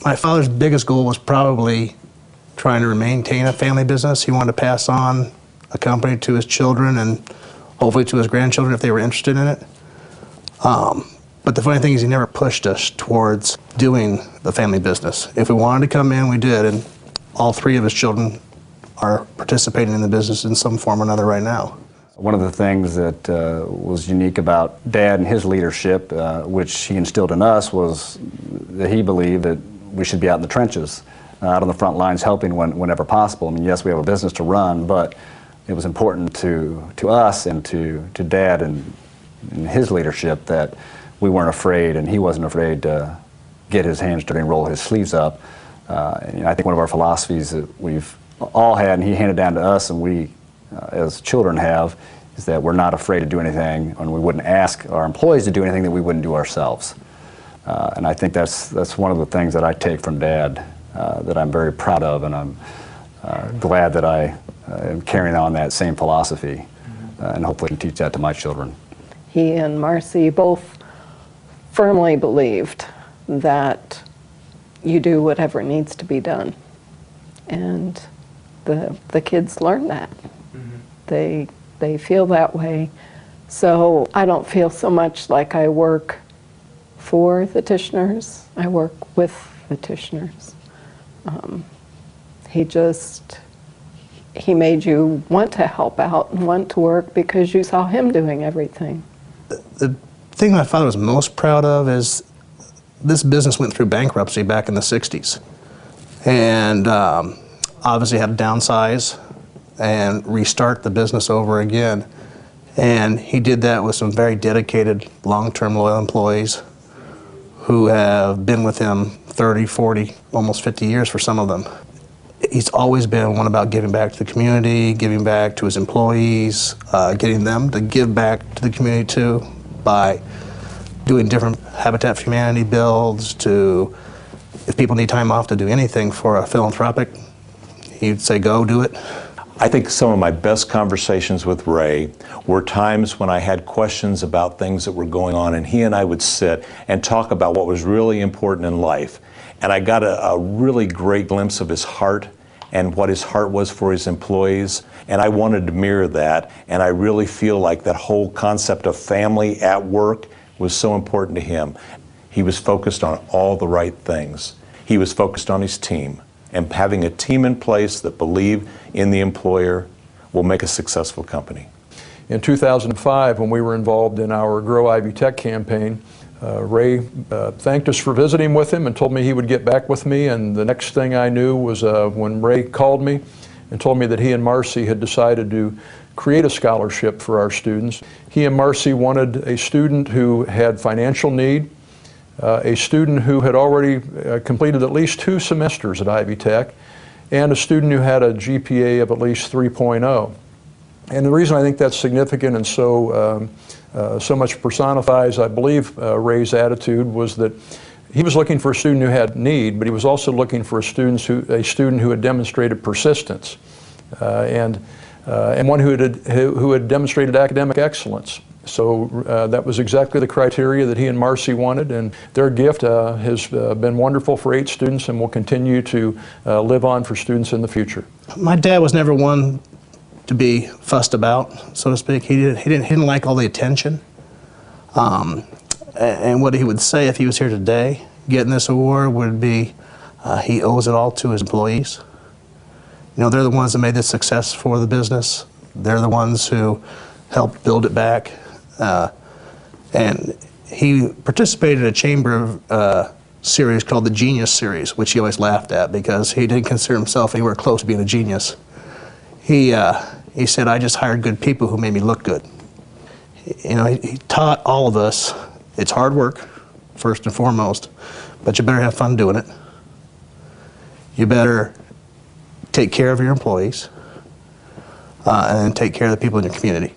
My father's biggest goal was probably trying to maintain a family business. He wanted to pass on a company to his children and hopefully to his grandchildren if they were interested in it. But the funny thing is he never pushed us towards doing the family business. If we wanted to come in, we did, and all three of his children are participating in the business in some form or another right now. One of the things that was unique about Dad and his leadership, which he instilled in us, was that he believed that we should be out in the trenches, out on the front lines helping whenever possible. I mean, yes, we have a business to run, but it was important to us and to Dad and his leadership that we weren't afraid, and he wasn't afraid to get his hands dirty and roll his sleeves up. And I think one of our philosophies that we've all had, and he handed down to us, and we as children have, is that we're not afraid to do anything, and we wouldn't ask our employees to do anything that we wouldn't do ourselves. And I think that's one of the things that I take from Dad that I'm very proud of, and I'm glad that I am carrying on that same philosophy, and hopefully can teach that to my children. He and Marcy both firmly believed that you do whatever needs to be done, and the kids learn that. They feel that way. So I don't feel so much like I work for the Tishners. I work with the Tishners. He made you want to help out and want to work because you saw him doing everything. The thing my father was most proud of is this business went through bankruptcy back in the 60s. And obviously had to downsize and restart the business over again. And he did that with some very dedicated, long-term loyal employees who have been with him 30, 40, almost 50 years for some of them. He's always been one about giving back to the community, giving back to his employees, getting them to give back to the community too by doing different Habitat for Humanity builds, to, if people need time off to do anything for a philanthropic, he'd say, go do it. I think some of my best conversations with Ray were times when I had questions about things that were going on, and he and I would sit and talk about what was really important in life. And I got a really great glimpse of his heart and what his heart was for his employees. And I wanted to mirror that. And I really feel like that whole concept of family at work was so important to him. He was focused on all the right things. He was focused on his team. And having a team in place that believe in the employer will make a successful company. In 2005, when we were involved in our Grow Ivy Tech campaign, Ray thanked us for visiting with him and told me he would get back with me. And the next thing I knew was when Ray called me and told me that he and Marcy had decided to create a scholarship for our students. He and Marcy wanted a student who had financial need, a student who had already completed at least 2 semesters at Ivy Tech, and a student who had a GPA of at least 3.0. And the reason I think that's significant and so much personifies, I believe, Ray's attitude was that he was looking for a student who had need, but he was also looking for a student who had demonstrated persistence and one who had demonstrated academic excellence. So that was exactly the criteria that he and Marcy wanted, and their gift has been wonderful for 8 students and will continue to live on for students in the future. My dad was never one to be fussed about, so to speak. He didn't like all the attention. And what he would say if he was here today getting this award would be he owes it all to his employees. You know, they're the ones that made this success for the business. They're the ones who helped build it back. And he participated in a chamber series called the Genius Series, which he always laughed at because he didn't consider himself anywhere close to being a genius. He said, I just hired good people who made me look good. You know, he taught all of us it's hard work, first and foremost, but you better have fun doing it. You better take care of your employees and take care of the people in your community.